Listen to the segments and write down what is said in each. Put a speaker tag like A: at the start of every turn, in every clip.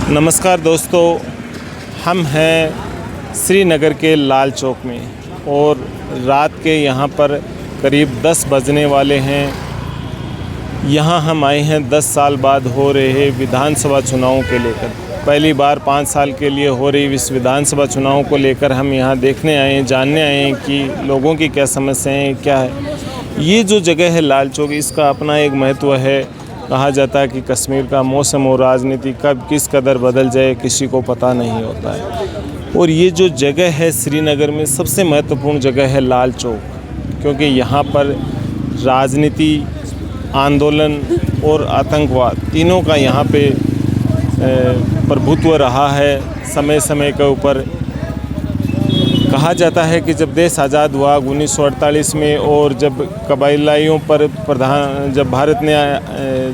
A: नमस्कार दोस्तों, हम हैं श्रीनगर के लाल चौक में और रात के यहाँ पर करीब 10 बजने वाले हैं। यहाँ हम आए हैं 10 साल बाद हो रहे विधानसभा चुनावों के लेकर। पहली बार 5 साल के लिए हो रही इस विधानसभा चुनावों को लेकर हम यहाँ देखने आए हैं, जानने आए हैं कि लोगों की क्या समस्याएं क्या है। ये जो जगह है लाल चौक, इसका अपना एक महत्व है। कहा जाता है कि कश्मीर का मौसम और राजनीति कब किस कदर बदल जाए किसी को पता नहीं होता है। और ये जो जगह है श्रीनगर में सबसे महत्वपूर्ण जगह है लाल चौक, क्योंकि यहाँ पर राजनीति, आंदोलन और आतंकवाद तीनों का यहाँ पे प्रभुत्व रहा है समय समय के ऊपर। कहा जाता है कि जब देश आज़ाद हुआ 1948 में और जब कबायलियों पर जब भारत ने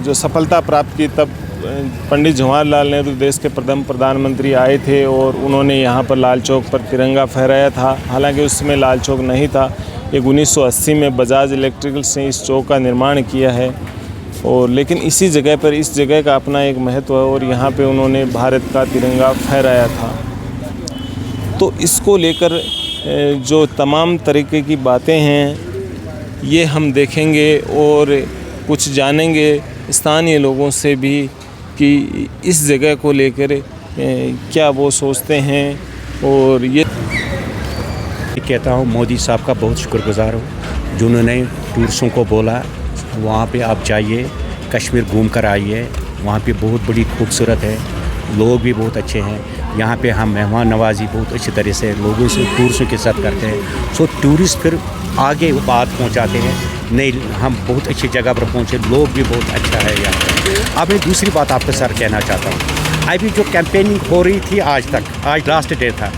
A: जो सफलता प्राप्त की, तब पंडित जवाहरलाल नेहरू देश के प्रथम प्रधानमंत्री आए थे और उन्होंने यहाँ पर लाल चौक पर तिरंगा फहराया था। हालांकि उस समय लाल चौक नहीं था। एक 1980 में बजाज इलेक्ट्रिकल्स ने इस चौक का निर्माण किया है और लेकिन इसी जगह पर इस जगह का अपना एक महत्व है और यहाँ पे उन्होंने भारत का तिरंगा फहराया था। तो इसको लेकर जो तमाम तरीके की बातें हैं ये हम देखेंगे और कुछ जानेंगे स्थानीय लोगों से भी कि इस जगह को लेकर क्या वो सोचते हैं। और ये
B: कहता हूँ मोदी साहब का बहुत शुक्रगुजार हूँ जिन्होंने टूरिस्टों को बोला वहाँ पे आप जाइए, कश्मीर घूम कर आइए। वहाँ पे बहुत बड़ी खूबसूरत है, लोग भी बहुत अच्छे हैं। यहाँ पे हम मेहमान नवाजी बहुत अच्छी तरह से लोगों से टूरिस्टों के साथ करते हैं। सो टूरिस्ट फिर आगे बात पहुँचाते हैं, नहीं हम बहुत अच्छी जगह पर पहुँचे, लोग भी बहुत अच्छा है यहाँ पर। अब मैं दूसरी बात आपके साथ कहना चाहता हूँ। अभी जो कैंपेनिंग हो रही थी आज तक, आज लास्ट डे था,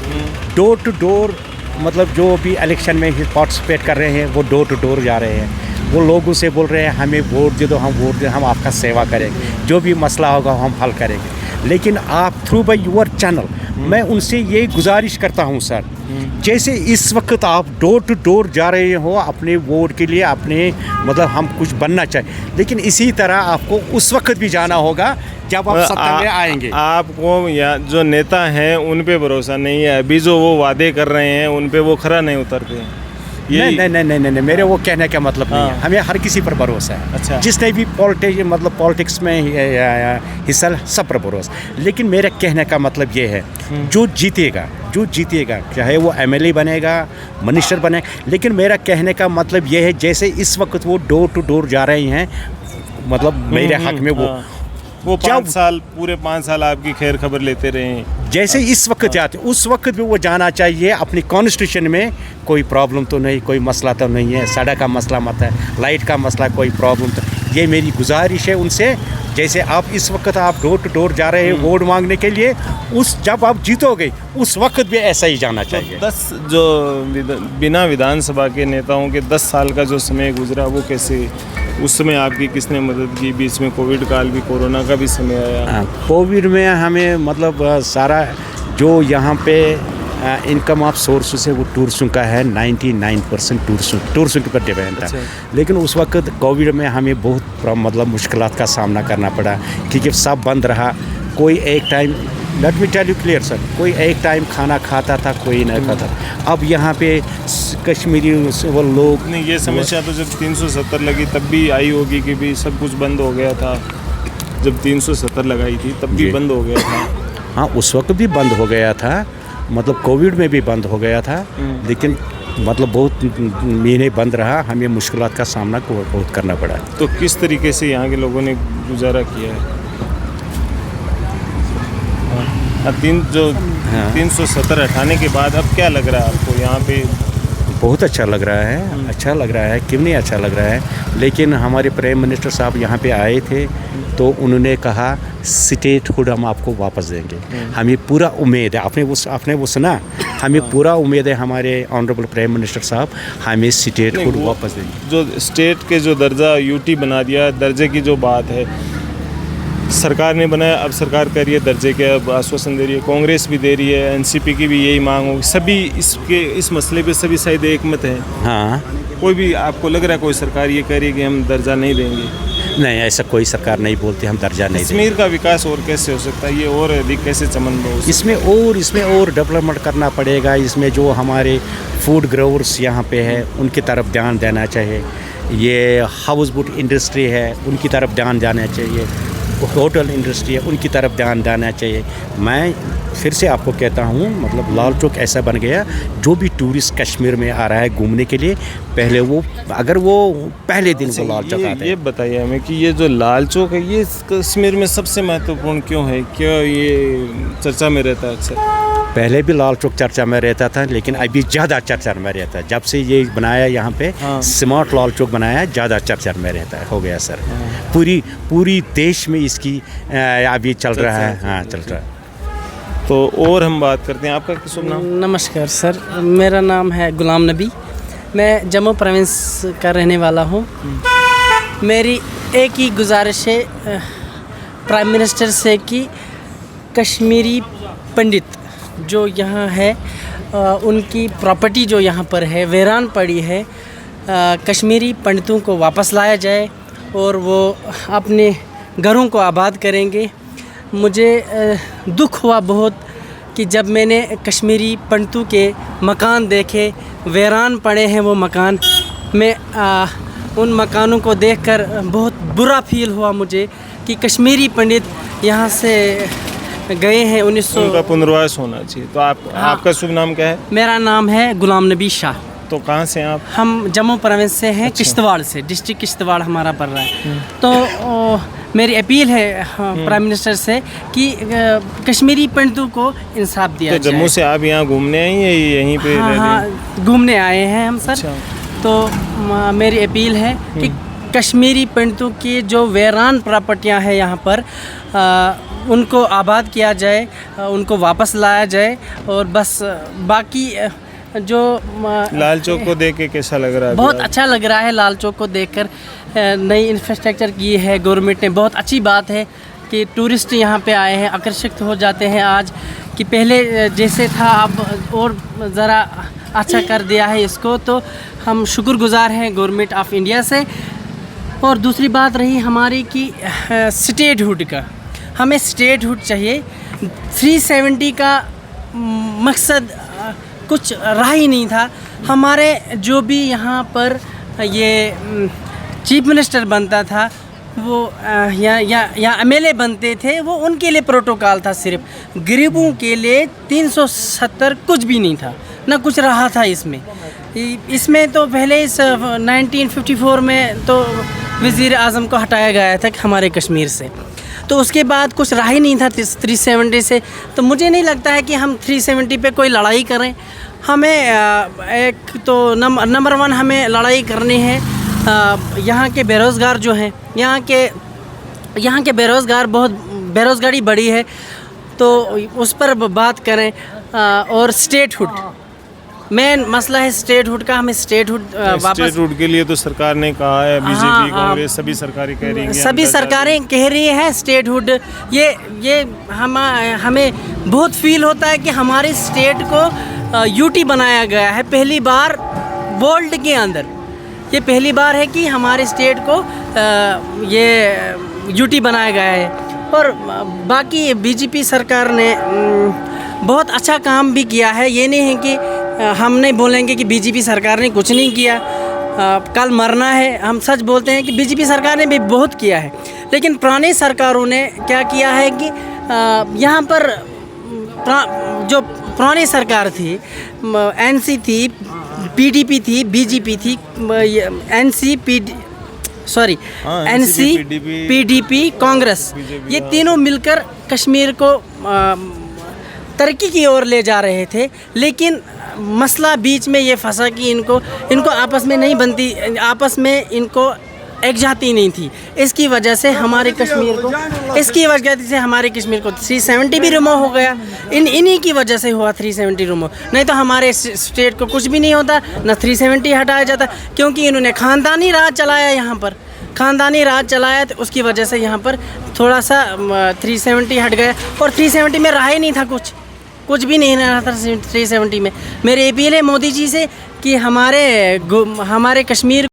B: डोर टू डोर, मतलब जो भी इलेक्शन में पार्टिसिपेट कर रहे हैं वो डोर टू डोर जा रहे हैं। वो लोगों से बोल रहे हैं हमें वोट दे दो, हम वोट दे, हम आपका सेवा करेंगे, जो भी मसला होगा हम हल करेंगे। लेकिन आप थ्रू बाय योर चैनल मैं उनसे ये गुजारिश करता हूँ सर, जैसे इस वक्त आप डोर टू डोर जा रहे हो अपने वोट के लिए, अपने मतलब हम कुछ बनना चाहिए, लेकिन इसी तरह आपको उस वक्त भी जाना होगा जब आप सत्ता में आएंगे।
A: आपको या जो नेता हैं उन पे भरोसा नहीं है, अभी जो वो वादे कर रहे हैं उन पे वो खरा नहीं उतरते हैं।
B: नहीं, मेरे वो कहने का मतलब नहीं है। हमें हर किसी पर भरोसा है।
A: अच्छा।
B: जिसने भी पॉलिटिक्स में हिस्सा, सब पर भरोसा। लेकिन मेरे कहने का मतलब ये है जो जीतेगा चाहे वो MLA बनेगा, मिनिस्टर बनेगा, लेकिन मेरा कहने का मतलब ये है जैसे इस वक्त वो डोर टू डोर जा रहे हैं, मतलब मेरे हक में वो
A: पूरे 5 साल आपकी खैर खबर लेते रहे हैं।
B: जैसे इस वक्त जाते उस वक्त भी वो जाना चाहिए अपनी कॉन्स्टिट्यूशन में कोई प्रॉब्लम तो नहीं, कोई मसला तो नहीं है, सड़क का मसला मत है, लाइट का मसला, कोई प्रॉब्लम तो। ये मेरी गुजारिश है उनसे, जैसे आप इस वक्त आप डोर टू डोर जा रहे हैं वोट मांगने के लिए, जब आप जीतोगे उस वक्त भी ऐसा ही जाना चाहिए।
A: 10 जो बिना विधानसभा के नेताओं के 10 साल का जो समय गुजरा वो कैसे, उस समय आपकी किसने मदद की? बीच में कोविड काल भी, कोरोना का भी समय आया।
B: कोविड में हमें मतलब सारा जो यहाँ पे इनकम ऑफ सोर्स है वो टूरिज्म का है, 99% टूरिज्म के ऊपर डिपेंड था। लेकिन उस वक्त कोविड में हमें बहुत मतलब मुश्किलात का सामना करना पड़ा क्योंकि सब बंद रहा। कोई एक time, let me tell you clear sir, कोई एक टाइम खाना खाता था, कोई नहीं खाता। अब यहाँ पे कश्मीरी वो लोग
A: नहीं, ये समस्या तो जब 370 लगी तब भी आई होगी कि भी सब कुछ बंद हो गया था। जब 370 लगाई थी तब भी बंद हो गया था।
B: हाँ, उस वक्त भी बंद हो गया था, मतलब कोविड में भी बंद हो गया था। लेकिन मतलब बहुत महीने बंद रहा, हमें मुश्किलात का सामना बहुत करना पड़ा।
A: तो किस तरीके से यहाँ के लोगों ने गुजारा किया है? 370 हटाने के बाद अब क्या लग रहा है आपको यहाँ पे?
B: बहुत अच्छा लग रहा है, अच्छा लग रहा है, क्यों नहीं अच्छा लग रहा है। लेकिन हमारे प्राइम मिनिस्टर साहब यहाँ पे आए थे तो उन्होंने कहा स्टेटहुड हम आपको वापस देंगे। हमें पूरा उम्मीद है, आपने वो सुना, हमें पूरा उम्मीद है हमारे ऑनरेबल प्राइम मिनिस्टर साहब हमें स्टेटहुड वापस देंगे।
A: जो स्टेट के जो दर्जा यूटी बना दिया, दर्जे की जो बात है सरकार ने बनाया, अब सरकार कह रही है दर्जे के, अब आश्वासन दे रही है, कांग्रेस भी दे रही है, NCP की भी यही मांग होगी, सभी इस मसले पे सभी शायद एक मत हैं।
B: हाँ,
A: कोई भी आपको लग रहा है कोई सरकार ये कह रही है कि हम दर्जा नहीं देंगे?
B: नहीं, ऐसा कोई सरकार नहीं बोलती, हम दर्जा नहीं देते।
A: कश्मीर का विकास और कैसे हो सकता है, ये और अधिक कैसे चमन हो सकता
B: इसमें और डेवलपमेंट करना पड़ेगा। इसमें जो हमारे फूड ग्रोवर्स यहाँ पे है उनकी तरफ ध्यान देना चाहिए। ये हाउस बोट इंडस्ट्री है उनकी तरफ ध्यान देना चाहिए। होटल इंडस्ट्री है उनकी तरफ ध्यान देना चाहिए। मैं फिर से आपको कहता हूँ, मतलब लाल चौक ऐसा बन गया, जो भी टूरिस्ट कश्मीर में आ रहा है घूमने के लिए, पहले वो अगर वो पहले दिन वो लाल चौक आते
A: ये
B: हैं।
A: बताइए हमें कि ये जो लाल चौक है ये कश्मीर में सबसे महत्वपूर्ण क्यों है, क्यों ये चर्चा में रहता है अक्सर?
B: पहले भी लाल चौक चर्चा में रहता था, लेकिन अभी ज़्यादा चर्चा में रहता है। जब से ये बनाया यहाँ पे स्मार्ट लाल चौक बनाया, ज़्यादा चर्चा में रहता है, हो गया सर। पूरी देश में इसकी अभी चल रहा है। हाँ, चल रहा है।
A: तो और हम बात करते हैं, आपका शुभ नाम?
C: नमस्कार सर, मेरा नाम है गुलाम नबी। मैं जम्मू प्रोविंस का रहने वाला हूँ। मेरी एक ही गुजारिश है प्राइम मिनिस्टर से कि कश्मीरी पंडित जो यहाँ है, उनकी प्रॉपर्टी जो यहाँ पर है वीरान पड़ी है, कश्मीरी पंडितों को वापस लाया जाए और वो अपने घरों को आबाद करेंगे। मुझे दुख हुआ बहुत कि जब मैंने कश्मीरी पंडितों के मकान देखे, वीरान पड़े हैं वो मकान। मैं उन मकानों को देखकर बहुत बुरा फील हुआ मुझे कि कश्मीरी पंडित यहाँ से गए हैं।
A: उनका पुनर्वास होना चाहिए। तो आपका शुभ नाम क्या है?
C: मेरा नाम है गुलाम नबी शाह।
A: तो कहाँ से हैं आप?
C: हम जम्मू प्रोविंस से हैं।
A: अच्छा।
C: किश्तवाड़ से, डिस्ट्रिक्ट किश्तवाड़ हमारा पड़ रहा है। तो मेरी अपील है प्राइम मिनिस्टर से कि कश्मीरी पंडितों को इंसाफ दिया
A: तो
C: जाए।
A: जम्मू से आप यहाँ घूमने आए हैं या यहीं पे रह रहे हैं?
C: हाँ, घूमने आए हैं हम सर।
A: अच्छा।
C: तो मेरी अपील है कि कश्मीरी पंडितों की जो वीरान प्रॉपर्टियाँ हैं यहाँ पर, उनको आबाद किया जाए, उनको वापस लाया जाए। और बस बाकी जो
A: लाल चौक को देख के कैसा लग रहा है?
C: बहुत अच्छा लग रहा है लाल चौक को देखकर। नई इंफ्रास्ट्रक्चर की है गवर्नमेंट ने, बहुत अच्छी बात है कि टूरिस्ट यहाँ पे आए हैं, आकर्षित हो जाते हैं आज कि पहले जैसे था अब और ज़रा अच्छा कर दिया है इसको। तो हम शुक्रगुजार हैं गवर्नमेंट ऑफ इंडिया से। और दूसरी बात रही हमारी कि स्टेटहुड का, हमें स्टेटहुड चाहिए। 370 का मकसद कुछ रहा ही नहीं था। हमारे जो भी यहाँ पर ये चीफ मिनिस्टर बनता था, वो या एमएलए बनते थे, वो उनके लिए प्रोटोकॉल था। सिर्फ गरीबों के लिए 370 कुछ भी नहीं था, ना कुछ रहा था इसमें तो पहले इस 1954 में तो वज़ीर आज़म को हटाया गया था हमारे कश्मीर से। तो उसके बाद कुछ रहा ही नहीं था 370 से। तो मुझे नहीं लगता है कि हम 370 पे कोई लड़ाई करें। हमें एक तो नंबर 1 हमें लड़ाई करनी है यहाँ के बेरोज़गार जो हैं, यहाँ के बेरोज़गार, बहुत बेरोज़गारी बढ़ी है, तो उस पर बात करें। और स्टेटहुड मेन मसला है, स्टेटहुड का। हमें स्टेटहुड वापस,
A: स्टेटहुड के लिए तो सरकार ने कहा है, बीजेपी कांग्रेस सभी सरकारें कह रही हैं,
C: सभी सरकारें कह रही हैं स्टेटहुड। ये हमें बहुत फील होता है कि हमारे स्टेट को यूटी बनाया गया है पहली बार वर्ल्ड के अंदर। ये पहली बार है कि हमारे स्टेट को ये यूटी बनाया गया है। और बाकी बीजेपी सरकार ने बहुत अच्छा काम भी किया है। ये नहीं है कि हम नहीं बोलेंगे कि बीजेपी सरकार ने कुछ नहीं किया, कल मरना है। हम सच बोलते हैं कि बीजेपी सरकार ने भी बहुत किया है, लेकिन पुरानी सरकारों ने क्या किया है कि यहाँ पर जो पुरानी सरकार थी, एनसी थी, पीडीपी थी, बीजेपी थी, एनसी पीडीपी कांग्रेस, ये तीनों मिलकर कश्मीर को तरक्की की ओर ले जा रहे थे। लेकिन मसला बीच में ये फंसा कि इनको आपस में नहीं बनती, आपस में इनको एकजाती नहीं थी। इसकी वजह से हमारे कश्मीर को 370 भी रिमूव हो गया। इन्हीं की वजह से हुआ 370 रिमूव, नहीं तो हमारे स्टेट को कुछ भी नहीं होता, न 370 हटाया जाता। क्योंकि इन्होंने ख़ानदानी राज चलाया, यहाँ पर ख़ानदानी राज चलाया, तो उसकी वजह से यहाँ पर थोड़ा सा 370 हट गया। और 370 में रहा ही नहीं था, कुछ भी नहीं रहा था 370 में। मेरी अपील है मोदी जी से कि हमारे कश्मीर